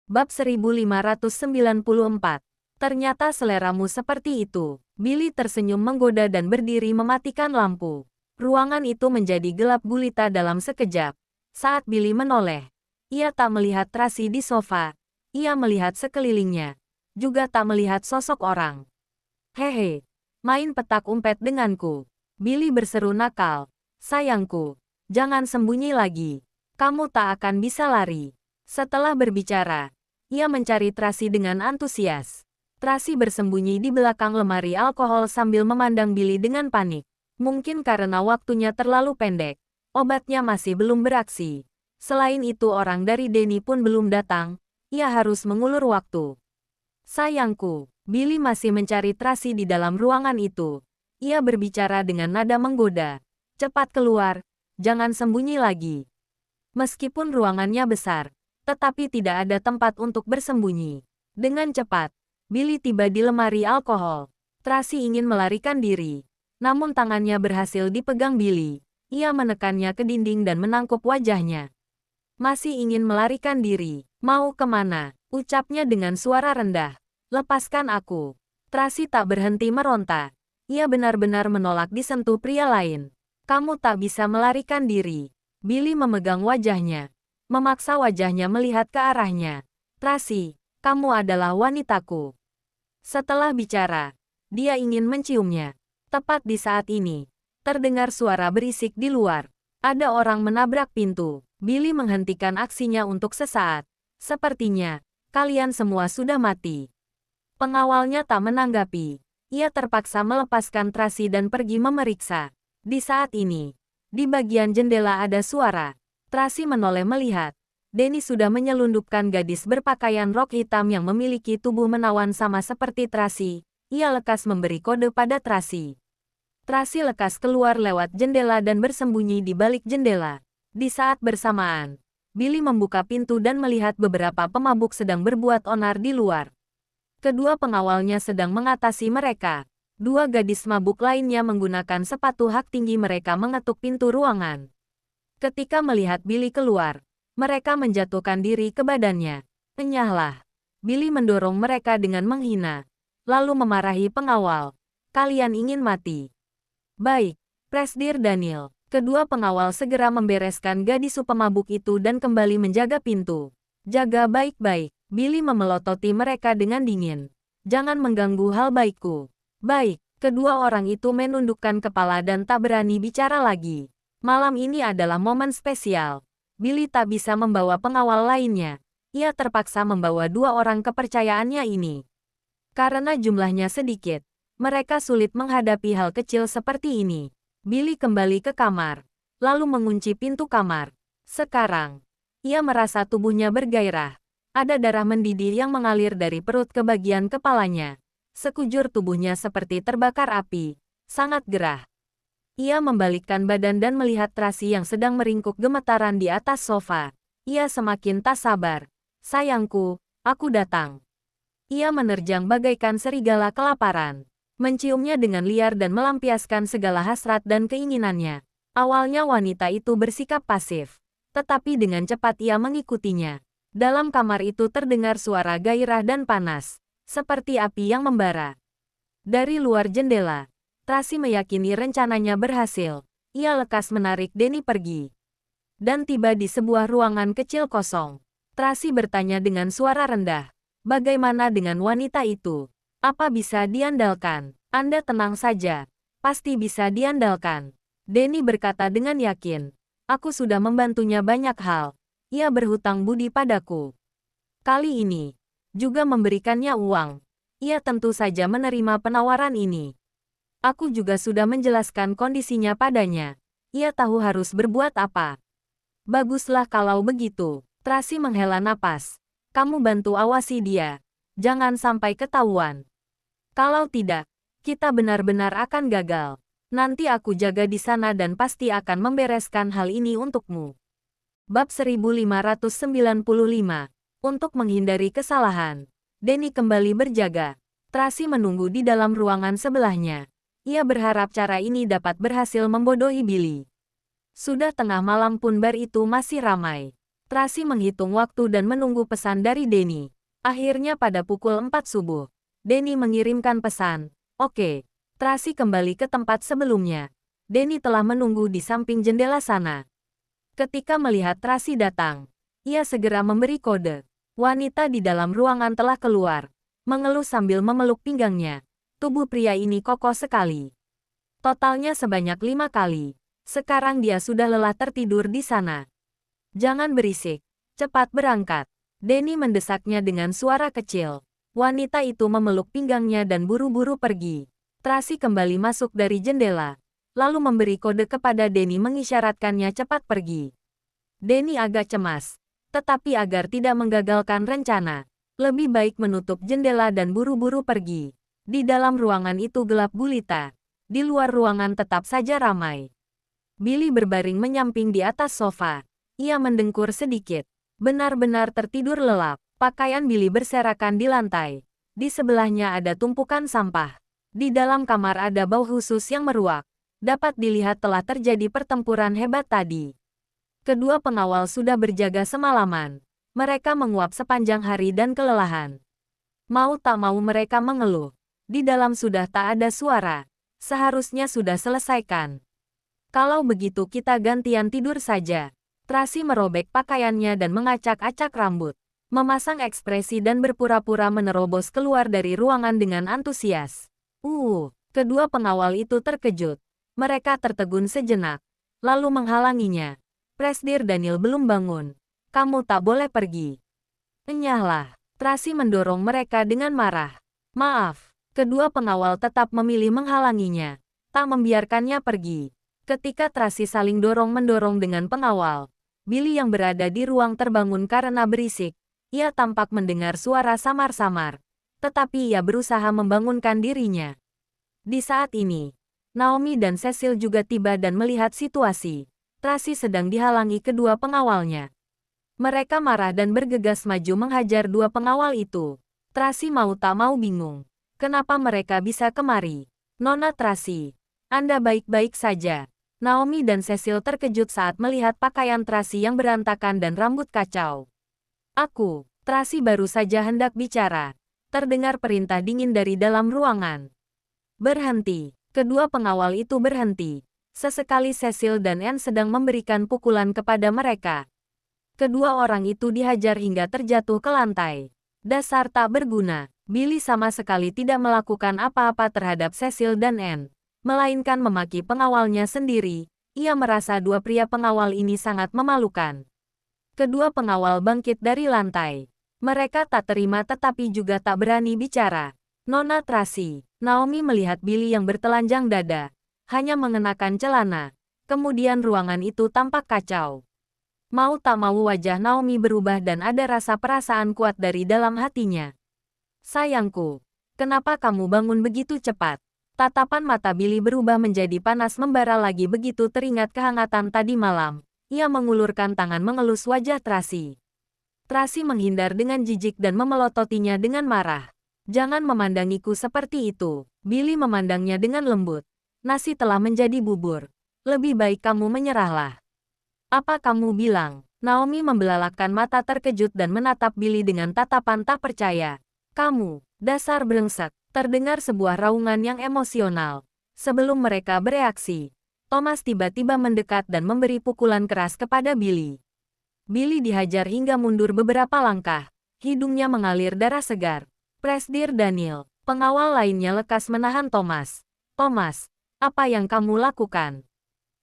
Bab 1594. Ternyata seleramu seperti itu. Billy tersenyum menggoda dan berdiri mematikan lampu. Ruangan itu menjadi gelap gulita dalam sekejap. Saat Billy menoleh, ia tak melihat Tracy di sofa. Ia melihat sekelilingnya. Juga tak melihat sosok orang. Hehe, main petak umpet denganku. Billy berseru nakal. Sayangku, jangan sembunyi lagi. Kamu tak akan bisa lari. Setelah berbicara, ia mencari Tracy dengan antusias. Tracy bersembunyi di belakang lemari alkohol sambil memandang Billy dengan panik. Mungkin karena waktunya terlalu pendek. Obatnya masih belum beraksi. Selain itu orang dari Denny pun belum datang. Ia harus mengulur waktu. Sayangku, Billy masih mencari Tracy di dalam ruangan itu. Ia berbicara dengan nada menggoda. Cepat keluar, jangan sembunyi lagi. Meskipun ruangannya besar, tetapi tidak ada tempat untuk bersembunyi. Dengan cepat, Billy tiba di lemari alkohol. Tracy ingin melarikan diri. Namun tangannya berhasil dipegang Billy. Ia menekannya ke dinding dan menangkup wajahnya. Masih ingin melarikan diri. Mau kemana? Ucapnya dengan suara rendah. Lepaskan aku. Tracy tak berhenti meronta. Ia benar-benar menolak disentuh pria lain. Kamu tak bisa melarikan diri. Billy memegang wajahnya. Memaksa wajahnya melihat ke arahnya. Tracy, kamu adalah wanitaku. Setelah bicara, dia ingin menciumnya. Tepat di saat ini, terdengar suara berisik di luar. Ada orang menabrak pintu. Billy menghentikan aksinya untuk sesaat. Sepertinya, kalian semua sudah mati. Pengawalnya tak menanggapi. Ia terpaksa melepaskan Tracy dan pergi memeriksa. Di saat ini, di bagian jendela ada suara. Tracy menoleh melihat. Denny sudah menyelundupkan gadis berpakaian rok hitam yang memiliki tubuh menawan sama seperti Tracy. Ia lekas memberi kode pada Tracy. Tracy lekas keluar lewat jendela dan bersembunyi di balik jendela. Di saat bersamaan, Billy membuka pintu dan melihat beberapa pemabuk sedang berbuat onar di luar. Kedua pengawalnya sedang mengatasi mereka. Dua gadis mabuk lainnya menggunakan sepatu hak tinggi mereka mengetuk pintu ruangan. Ketika melihat Billy keluar, mereka menjatuhkan diri ke badannya. Enyahlah. Billy mendorong mereka dengan menghina. Lalu memarahi pengawal. Kalian ingin mati. Baik, Presdir Daniel. Kedua pengawal segera membereskan gadis pemabuk itu dan kembali menjaga pintu. Jaga baik-baik. Billy memelototi mereka dengan dingin. Jangan mengganggu hal baikku. Baik, kedua orang itu menundukkan kepala dan tak berani bicara lagi. Malam ini adalah momen spesial. Billy tak bisa membawa pengawal lainnya. Ia terpaksa membawa dua orang kepercayaannya ini. Karena jumlahnya sedikit, mereka sulit menghadapi hal kecil seperti ini. Billy kembali ke kamar, lalu mengunci pintu kamar. Sekarang, ia merasa tubuhnya bergairah. Ada darah mendidih yang mengalir dari perut ke bagian kepalanya. Sekujur tubuhnya seperti terbakar api, sangat gerah. Ia membalikkan badan dan melihat Tracy yang sedang meringkuk gemetaran di atas sofa. Ia semakin tak sabar. Sayangku, aku datang. Ia menerjang bagaikan serigala kelaparan. Menciumnya dengan liar dan melampiaskan segala hasrat dan keinginannya. Awalnya wanita itu bersikap pasif. Tetapi dengan cepat ia mengikutinya. Dalam kamar itu terdengar suara gairah dan panas. Seperti api yang membara. Dari luar jendela, Tracy meyakini rencananya berhasil. Ia lekas menarik Denny pergi. Dan tiba di sebuah ruangan kecil kosong. Tracy bertanya dengan suara rendah. Bagaimana dengan wanita itu? Apa bisa diandalkan? Anda tenang saja. Pasti bisa diandalkan. Denny berkata dengan yakin. Aku sudah membantunya banyak hal. Ia berhutang budi padaku. Kali ini, juga memberikannya uang. Ia tentu saja menerima penawaran ini. Aku juga sudah menjelaskan kondisinya padanya. Ia tahu harus berbuat apa. Baguslah kalau begitu. Tracy menghela napas. Kamu bantu awasi dia. Jangan sampai ketahuan. Kalau tidak, kita benar-benar akan gagal. Nanti aku jaga di sana dan pasti akan membereskan hal ini untukmu. Bab 1595. Untuk menghindari kesalahan, Denny kembali berjaga. Tracy menunggu di dalam ruangan sebelahnya. Ia berharap cara ini dapat berhasil membodohi Billy. Sudah tengah malam pun bar itu masih ramai. Tracy menghitung waktu dan menunggu pesan dari Denny. Akhirnya pada pukul 4 subuh, Denny mengirimkan pesan. Oke. Tracy kembali ke tempat sebelumnya. Denny telah menunggu di samping jendela sana. Ketika melihat Tracy datang, ia segera memberi kode. Wanita di dalam ruangan telah keluar, mengeluh sambil memeluk pinggangnya. Tubuh pria ini kokoh sekali. Totalnya sebanyak 5 kali. Sekarang dia sudah lelah tertidur di sana. Jangan berisik. Cepat berangkat. Denny mendesaknya dengan suara kecil. Wanita itu memeluk pinggangnya dan buru-buru pergi. Tracy kembali masuk dari jendela, lalu memberi kode kepada Denny mengisyaratkannya cepat pergi. Denny agak cemas, tetapi agar tidak menggagalkan rencana, lebih baik menutup jendela dan buru-buru pergi. Di dalam ruangan itu gelap gulita. Di luar ruangan tetap saja ramai. Billy berbaring menyamping di atas sofa. Ia mendengkur sedikit. Benar-benar tertidur lelap. Pakaian Billy berserakan di lantai. Di sebelahnya ada tumpukan sampah. Di dalam kamar ada bau khusus yang meruak. Dapat dilihat telah terjadi pertempuran hebat tadi. Kedua pengawal sudah berjaga semalaman. Mereka menguap sepanjang hari dan kelelahan. Mau tak mau mereka mengeluh. Di dalam sudah tak ada suara. Seharusnya sudah selesaikan. Kalau begitu kita gantian tidur saja. Tracy merobek pakaiannya dan mengacak-acak rambut. Memasang ekspresi dan berpura-pura menerobos keluar dari ruangan dengan antusias. Kedua pengawal itu terkejut. Mereka tertegun sejenak, lalu menghalanginya. Presdir Daniel belum bangun. Kamu tak boleh pergi. Enyahlah. Tracy mendorong mereka dengan marah. Maaf. Kedua pengawal tetap memilih menghalanginya. Tak membiarkannya pergi. Ketika Tracy saling dorong-mendorong dengan pengawal, Billy yang berada di ruang terbangun karena berisik. Ia tampak mendengar suara samar-samar. Tetapi ia berusaha membangunkan dirinya. Di saat ini, Naomi dan Cecil juga tiba dan melihat situasi. Tracy sedang dihalangi kedua pengawalnya. Mereka marah dan bergegas maju menghajar dua pengawal itu. Tracy mau tak mau bingung. Kenapa mereka bisa kemari? Nona Tracy, Anda baik-baik saja. Naomi dan Cecil terkejut saat melihat pakaian Tracy yang berantakan dan rambut kacau. Tracy baru saja hendak bicara. Terdengar perintah dingin dari dalam ruangan. Berhenti. Kedua pengawal itu berhenti. Sesekali Cecil dan Anne sedang memberikan pukulan kepada mereka. Kedua orang itu dihajar hingga terjatuh ke lantai. Dasar tak berguna. Billy sama sekali tidak melakukan apa-apa terhadap Cecil dan Anne, melainkan memaki pengawalnya sendiri. Ia merasa dua pria pengawal ini sangat memalukan. Kedua pengawal bangkit dari lantai. Mereka tak terima tetapi juga tak berani bicara. Nona Tracy, Naomi melihat Billy yang bertelanjang dada, hanya mengenakan celana. Kemudian ruangan itu tampak kacau. Mau tak mau wajah Naomi berubah dan ada rasa perasaan kuat dari dalam hatinya. Sayangku, kenapa kamu bangun begitu cepat? Tatapan mata Billy berubah menjadi panas membara lagi begitu teringat kehangatan tadi malam. Ia mengulurkan tangan mengelus wajah Tracy. Tracy menghindar dengan jijik dan memelototinya dengan marah. Jangan memandangiku seperti itu. Billy memandangnya dengan lembut. Nasi telah menjadi bubur. Lebih baik kamu menyerahlah. Apa kamu bilang? Naomi membelalakkan mata terkejut dan menatap Billy dengan tatapan tak percaya. Kamu, dasar brengsek. Terdengar sebuah raungan yang emosional. Sebelum mereka bereaksi, Thomas tiba-tiba mendekat dan memberi pukulan keras kepada Billy. Billy dihajar hingga mundur beberapa langkah. Hidungnya mengalir darah segar. Presdir Daniel, pengawal lainnya lekas menahan Thomas. Thomas, apa yang kamu lakukan?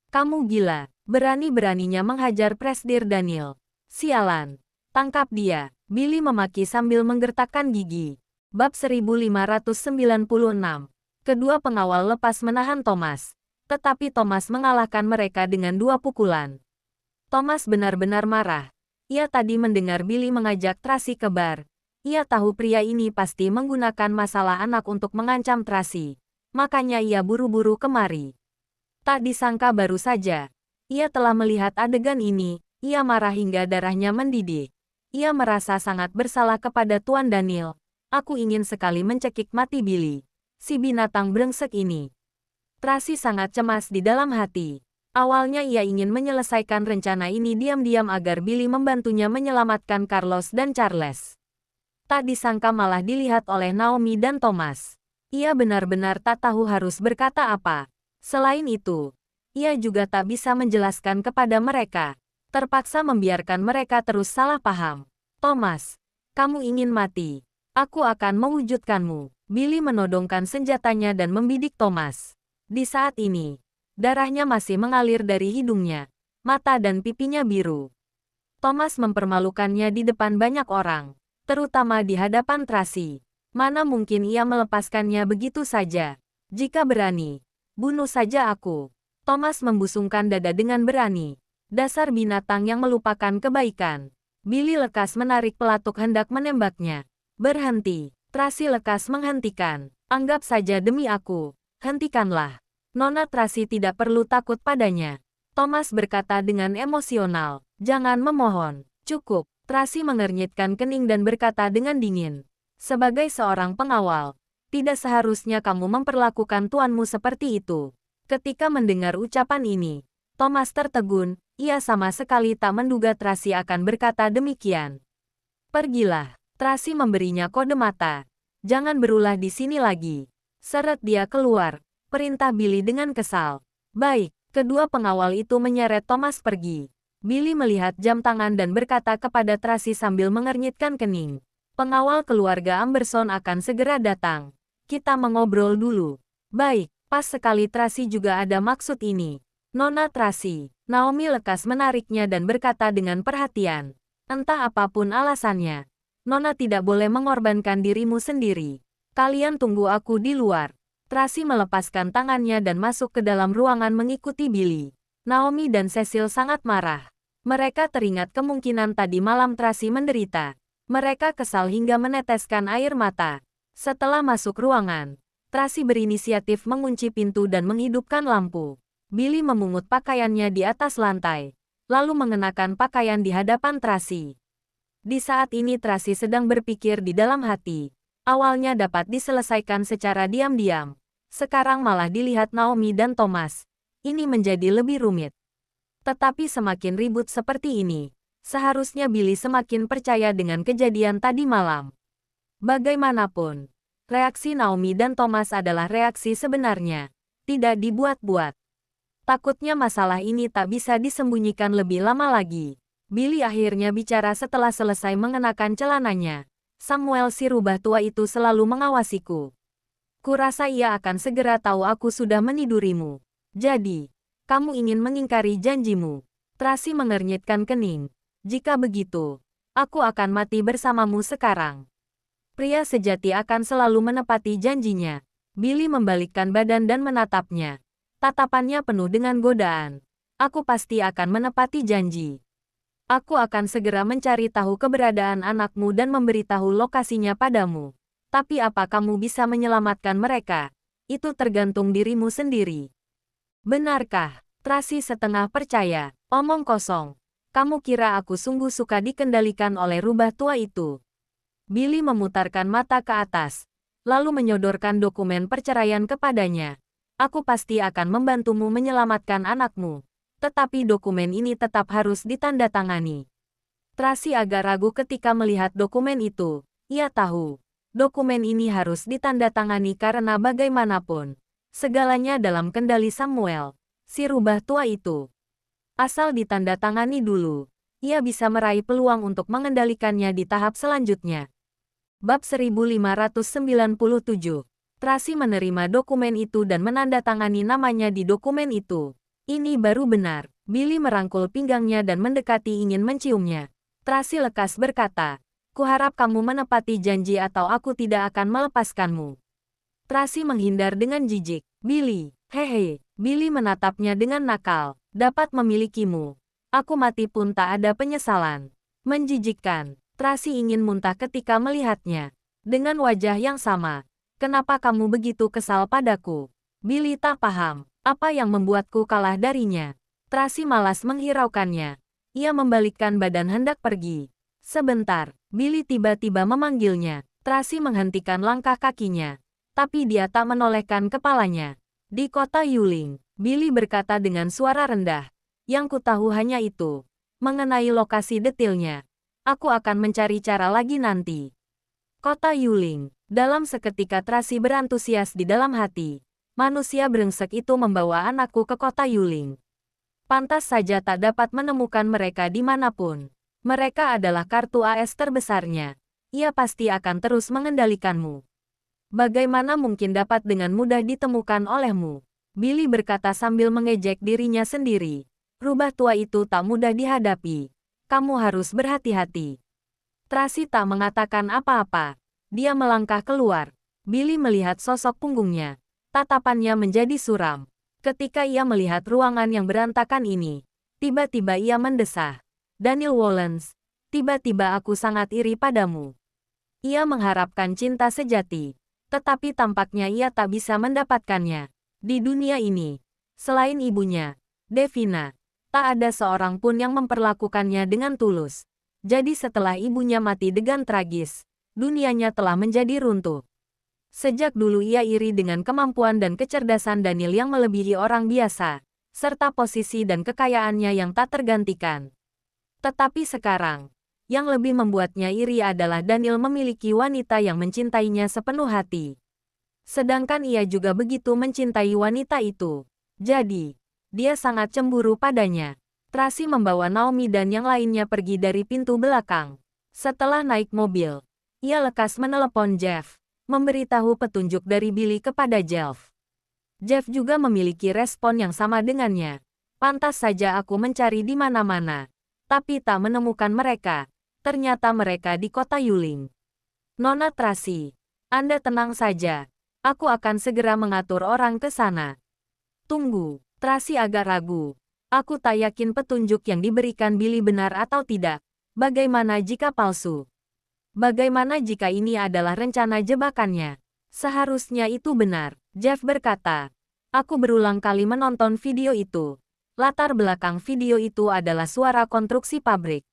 Kamu gila. Berani-beraninya menghajar Presdir Daniel. Sialan. Tangkap dia. Billy memaki sambil menggertakkan gigi. Bab 1596. Kedua pengawal lepas menahan Thomas. Tetapi Thomas mengalahkan mereka dengan 2 pukulan. Thomas benar-benar marah. Ia tadi mendengar Billy mengajak Tracy ke bar. Ia tahu pria ini pasti menggunakan masalah anak untuk mengancam Tracy. Makanya ia buru-buru kemari. Tak disangka baru saja ia telah melihat adegan ini. Ia marah hingga darahnya mendidih. Ia merasa sangat bersalah kepada Tuan Daniel. Aku ingin sekali mencekik mati Billy. Si binatang brengsek ini. Tracy sangat cemas di dalam hati. Awalnya ia ingin menyelesaikan rencana ini diam-diam agar Billy membantunya menyelamatkan Carlos dan Charles. Tak disangka malah dilihat oleh Naomi dan Thomas. Ia benar-benar tak tahu harus berkata apa. Selain itu, ia juga tak bisa menjelaskan kepada mereka. Terpaksa membiarkan mereka terus salah paham. Thomas, kamu ingin mati. Aku akan mewujudkanmu. Billy menodongkan senjatanya dan membidik Thomas. Di saat ini, darahnya masih mengalir dari hidungnya, mata dan pipinya biru. Thomas mempermalukannya di depan banyak orang, terutama di hadapan Tracy. Mana mungkin ia melepaskannya begitu saja. Jika berani, bunuh saja aku. Thomas membusungkan dada dengan berani. Dasar binatang yang melupakan kebaikan. Billy lekas menarik pelatuk hendak menembaknya. Berhenti. Tracy lekas menghentikan. Anggap saja demi aku. Hentikanlah. Nona Tracy tidak perlu takut padanya. Thomas berkata dengan emosional. Jangan memohon. Cukup. Tracy mengernyitkan kening dan berkata dengan dingin. Sebagai seorang pengawal, tidak seharusnya kamu memperlakukan tuanmu seperti itu. Ketika mendengar ucapan ini, Thomas tertegun. Ia sama sekali tak menduga Tracy akan berkata demikian. Pergilah. Tracy memberinya kode mata. Jangan berulah di sini lagi. Seret dia keluar. Perintah Billy dengan kesal. Baik, kedua pengawal itu menyeret Thomas pergi. Billy melihat jam tangan dan berkata kepada Tracy sambil mengernyitkan kening. Pengawal keluarga Amberson akan segera datang. Kita mengobrol dulu. Baik, pas sekali Tracy juga ada maksud ini. Nona Tracy, Naomi lekas menariknya dan berkata dengan perhatian. Entah apapun alasannya, Nona tidak boleh mengorbankan dirimu sendiri. Kalian tunggu aku di luar. Tracy melepaskan tangannya dan masuk ke dalam ruangan mengikuti Billy. Naomi dan Cecil sangat marah. Mereka teringat kemungkinan tadi malam Tracy menderita. Mereka kesal hingga meneteskan air mata. Setelah masuk ruangan, Tracy berinisiatif mengunci pintu dan menghidupkan lampu. Billy memungut pakaiannya di atas lantai, lalu mengenakan pakaian di hadapan Tracy. Di saat ini Tracy sedang berpikir di dalam hati. Awalnya dapat diselesaikan secara diam-diam. Sekarang malah dilihat Naomi dan Thomas. Ini menjadi lebih rumit. Tetapi semakin ribut seperti ini, seharusnya Billy semakin percaya dengan kejadian tadi malam. Bagaimanapun, reaksi Naomi dan Thomas adalah reaksi sebenarnya. Tidak dibuat-buat. Takutnya masalah ini tak bisa disembunyikan lebih lama lagi. Billy akhirnya bicara setelah selesai mengenakan celananya. Samuel si rubah tua itu selalu mengawasiku. Kurasa ia akan segera tahu aku sudah menidurimu. Jadi, kamu ingin mengingkari janjimu. Tracy mengernyitkan kening. Jika begitu, aku akan mati bersamamu sekarang. Pria sejati akan selalu menepati janjinya. Billy membalikkan badan dan menatapnya. Tatapannya penuh dengan godaan. Aku pasti akan menepati janji. Aku akan segera mencari tahu keberadaan anakmu dan memberitahu lokasinya padamu. Tapi apa kamu bisa menyelamatkan mereka? Itu tergantung dirimu sendiri. Benarkah? Tracy setengah percaya. Omong kosong. Kamu kira aku sungguh suka dikendalikan oleh rubah tua itu? Billy memutarkan mata ke atas, lalu menyodorkan dokumen perceraian kepadanya. Aku pasti akan membantumu menyelamatkan anakmu. Tetapi dokumen ini tetap harus ditandatangani. Tracy agak ragu ketika melihat dokumen itu. Ia tahu. Dokumen ini harus ditandatangani karena bagaimanapun, segalanya dalam kendali Samuel, si rubah tua itu. Asal ditandatangani dulu, ia bisa meraih peluang untuk mengendalikannya di tahap selanjutnya. Bab 1597. Tracy menerima dokumen itu dan menandatangani namanya di dokumen itu. Ini baru benar. Billy merangkul pinggangnya dan mendekati ingin menciumnya. Tracy lekas berkata, "Kuharap kamu menepati janji atau aku tidak akan melepaskanmu." Tracy menghindar dengan jijik. Billy, hehe. Billy menatapnya dengan nakal. Dapat memilikimu. Aku mati pun tak ada penyesalan. Menjijikkan. Tracy ingin muntah ketika melihatnya. Dengan wajah yang sama. Kenapa kamu begitu kesal padaku? Billy tak paham. Apa yang membuatku kalah darinya? Tracy malas menghiraukannya. Ia membalikkan badan hendak pergi. Sebentar, Billy tiba-tiba memanggilnya. Tracy menghentikan langkah kakinya. Tapi dia tak menolehkan kepalanya. Di kota Yuling, Billy berkata dengan suara rendah. Yang ku tahu hanya itu. Mengenai lokasi detailnya, aku akan mencari cara lagi nanti. Kota Yuling. Dalam seketika Tracy berantusias di dalam hati. Manusia brengsek itu membawa anakku ke kota Yuling. Pantas saja tak dapat menemukan mereka dimanapun. Mereka adalah kartu AS terbesarnya. Ia pasti akan terus mengendalikanmu. Bagaimana mungkin dapat dengan mudah ditemukan olehmu? Billy berkata sambil mengejek dirinya sendiri. Rubah tua itu tak mudah dihadapi. Kamu harus berhati-hati. Tracy tak mengatakan apa-apa. Dia melangkah keluar. Billy melihat sosok punggungnya. Tatapannya menjadi suram. Ketika ia melihat ruangan yang berantakan ini, tiba-tiba ia mendesah. Daniel Wallens, tiba-tiba aku sangat iri padamu. Ia mengharapkan cinta sejati. Tetapi tampaknya ia tak bisa mendapatkannya. Di dunia ini, selain ibunya, Devina, tak ada seorang pun yang memperlakukannya dengan tulus. Jadi setelah ibunya mati dengan tragis, dunianya telah menjadi runtuh. Sejak dulu ia iri dengan kemampuan dan kecerdasan Daniel yang melebihi orang biasa, serta posisi dan kekayaannya yang tak tergantikan. Tetapi sekarang, yang lebih membuatnya iri adalah Daniel memiliki wanita yang mencintainya sepenuh hati. Sedangkan ia juga begitu mencintai wanita itu. Jadi, dia sangat cemburu padanya. Tracy membawa Naomi dan yang lainnya pergi dari pintu belakang. Setelah naik mobil, ia lekas menelepon Jeff, memberitahu petunjuk dari Billy kepada Jeff. Jeff juga memiliki respon yang sama dengannya. Pantas saja aku mencari di mana-mana, tapi tak menemukan mereka. Ternyata mereka di kota Yuling. Nona Tracy, Anda tenang saja. Aku akan segera mengatur orang ke sana. Tunggu, Tracy agak ragu. Aku tak yakin petunjuk yang diberikan Billy benar atau tidak. Bagaimana jika palsu? Bagaimana jika ini adalah rencana jebakannya? Seharusnya itu benar, Jeff berkata. Aku berulang kali menonton video itu. Latar belakang video itu adalah suara konstruksi pabrik.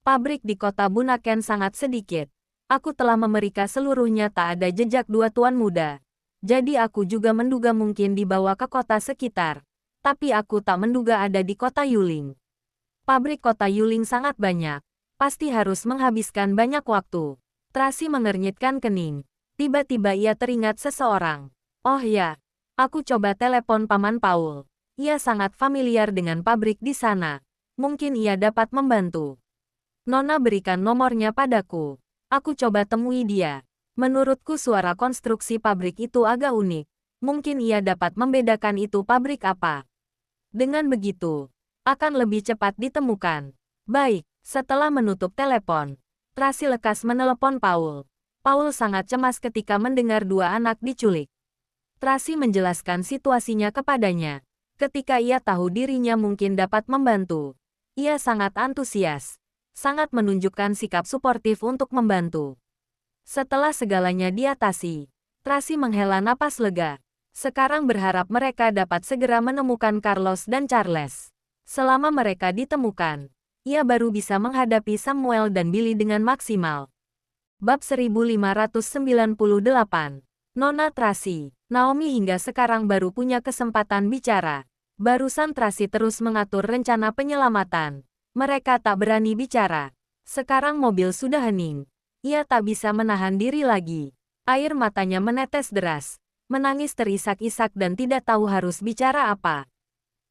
Pabrik di kota Bunaken sangat sedikit. Aku telah memeriksa seluruhnya tak ada jejak dua tuan muda. Jadi aku juga menduga mungkin dibawa ke kota sekitar. Tapi aku tak menduga ada di kota Yuling. Pabrik kota Yuling sangat banyak. Pasti harus menghabiskan banyak waktu. Tracy mengernyitkan kening. Tiba-tiba ia teringat seseorang. Oh ya, aku coba telepon Paman Paul. Ia sangat familiar dengan pabrik di sana. Mungkin ia dapat membantu. Nona berikan nomornya padaku. Aku coba temui dia. Menurutku suara konstruksi pabrik itu agak unik. Mungkin ia dapat membedakan itu pabrik apa. Dengan begitu, akan lebih cepat ditemukan. Baik, setelah menutup telepon, Tracy lekas menelepon Paul. Paul sangat cemas ketika mendengar dua anak diculik. Tracy menjelaskan situasinya kepadanya. Ketika ia tahu dirinya mungkin dapat membantu, ia sangat antusias. Sangat menunjukkan sikap suportif untuk membantu. Setelah segalanya diatasi, Tracy menghela napas lega. Sekarang berharap mereka dapat segera menemukan Carlos dan Charles. Selama mereka ditemukan, ia baru bisa menghadapi Samuel dan Billy dengan maksimal. Bab 1598. Nona Tracy, Naomi hingga sekarang baru punya kesempatan bicara. Barusan Tracy terus mengatur rencana penyelamatan. Mereka tak berani bicara. Sekarang mobil sudah hening. Ia tak bisa menahan diri lagi. Air matanya menetes deras. Menangis terisak-isak dan tidak tahu harus bicara apa.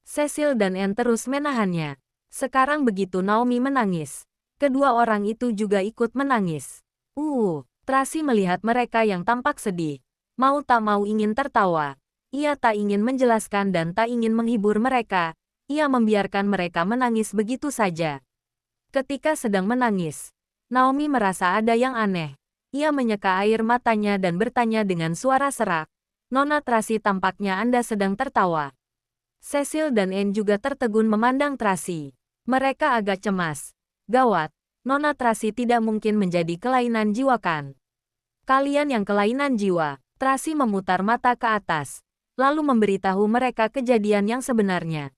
Cecil dan Anne terus menahannya. Sekarang begitu Naomi menangis, kedua orang itu juga ikut menangis. Tracy melihat mereka yang tampak sedih. Mau tak mau ingin tertawa. Ia tak ingin menjelaskan dan tak ingin menghibur mereka. Ia membiarkan mereka menangis begitu saja. Ketika sedang menangis, Naomi merasa ada yang aneh. Ia menyeka air matanya dan bertanya dengan suara serak. Nona Tracy, tampaknya Anda sedang tertawa. Cecil dan Anne juga tertegun memandang Tracy. Mereka agak cemas. Gawat, Nona Tracy tidak mungkin menjadi kelainan jiwa kan? Kalian yang kelainan jiwa. Tracy memutar mata ke atas, lalu memberitahu mereka kejadian yang sebenarnya.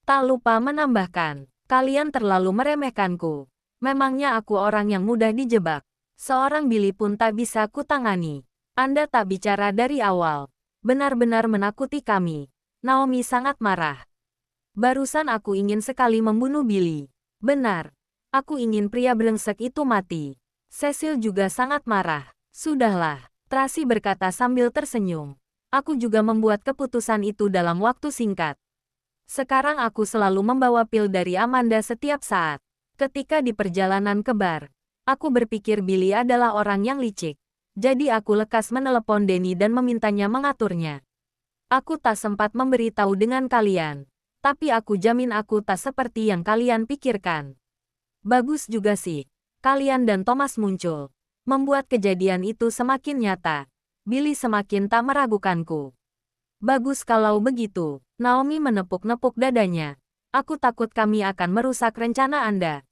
Tak lupa menambahkan, kalian terlalu meremehkanku. Memangnya aku orang yang mudah dijebak. Seorang Billy pun tak bisa kutangani. Anda tak bicara dari awal. Benar-benar menakuti kami. Naomi sangat marah. Barusan aku ingin sekali membunuh Billy. Benar. Aku ingin pria brengsek itu mati. Cecil juga sangat marah. Sudahlah, Tracy berkata sambil tersenyum. Aku juga membuat keputusan itu dalam waktu singkat. Sekarang aku selalu membawa pil dari Amanda setiap saat. Ketika di perjalanan ke bar, aku berpikir Billy adalah orang yang licik. Jadi aku lekas menelepon Danny dan memintanya mengaturnya. Aku tak sempat memberitahu dengan kalian. Tapi aku jamin aku tak seperti yang kalian pikirkan. Bagus juga sih. Kalian dan Thomas muncul. Membuat kejadian itu semakin nyata. Billy semakin tak meragukanku. Bagus kalau begitu. Naomi menepuk-nepuk dadanya. Aku takut kami akan merusak rencana Anda.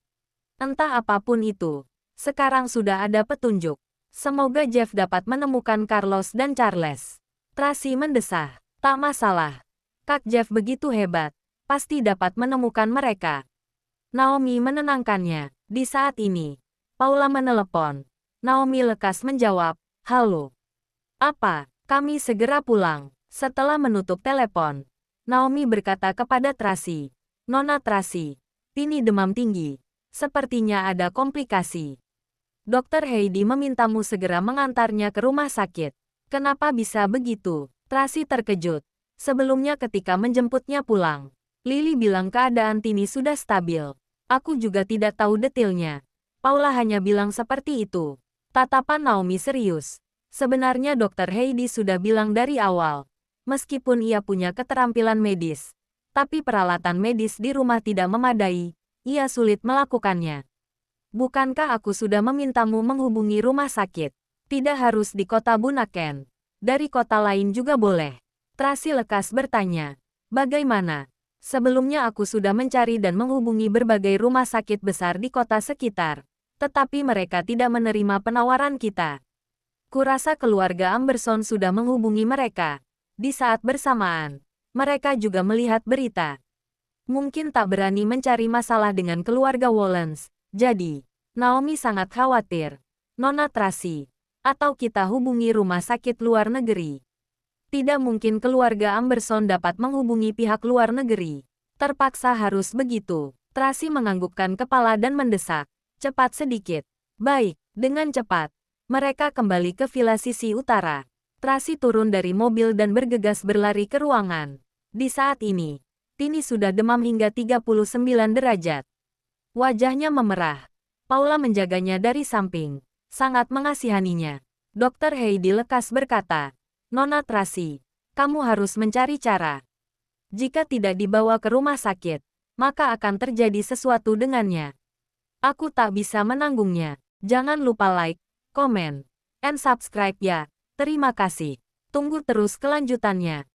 Entah apapun itu. Sekarang sudah ada petunjuk. Semoga Jeff dapat menemukan Carlos dan Charles. Tracy mendesah. Tak masalah. Kak Jeff begitu hebat. Pasti dapat menemukan mereka. Naomi menenangkannya. Di saat ini, Paula menelepon. Naomi lekas menjawab, "Halo. Apa? Kami segera pulang." Setelah menutup telepon, Naomi berkata kepada Tracy, "Nona Tracy, Tini demam tinggi. Sepertinya ada komplikasi. Dokter Heidi memintamu segera mengantarnya ke rumah sakit." Kenapa bisa begitu? Tracy terkejut. Sebelumnya ketika menjemputnya pulang, Lily bilang keadaan Tini sudah stabil. Aku juga tidak tahu detailnya. Paula hanya bilang seperti itu. Tatapan Naomi serius. Sebenarnya Dokter Heidi sudah bilang dari awal. Meskipun ia punya keterampilan medis, tapi peralatan medis di rumah tidak memadai, ia sulit melakukannya. Bukankah aku sudah memintamu menghubungi rumah sakit? Tidak harus di kota Bunaken. Dari kota lain juga boleh. Tracy lekas bertanya. Bagaimana? Sebelumnya aku sudah mencari dan menghubungi berbagai rumah sakit besar di kota sekitar. Tetapi mereka tidak menerima penawaran kita. Kurasa keluarga Amberson sudah menghubungi mereka. Di saat bersamaan, mereka juga melihat berita. Mungkin tak berani mencari masalah dengan keluarga Wollens. Jadi, Naomi sangat khawatir. Nona Tracy, atau kita hubungi rumah sakit luar negeri. Tidak mungkin keluarga Amberson dapat menghubungi pihak luar negeri. Terpaksa harus begitu. Tracy menganggukkan kepala dan mendesak. Cepat sedikit. Baik, dengan cepat. Mereka kembali ke villa sisi utara. Tracy turun dari mobil dan bergegas berlari ke ruangan. Di saat ini, Tini sudah demam hingga 39 derajat. Wajahnya memerah. Paula menjaganya dari samping. Sangat mengasihaninya. Dokter Heidi lekas berkata, "Nona Tracy, kamu harus mencari cara. Jika tidak dibawa ke rumah sakit, maka akan terjadi sesuatu dengannya. Aku tak bisa menanggungnya." Jangan lupa like, komen, and subscribe ya. Terima kasih. Tunggu terus kelanjutannya.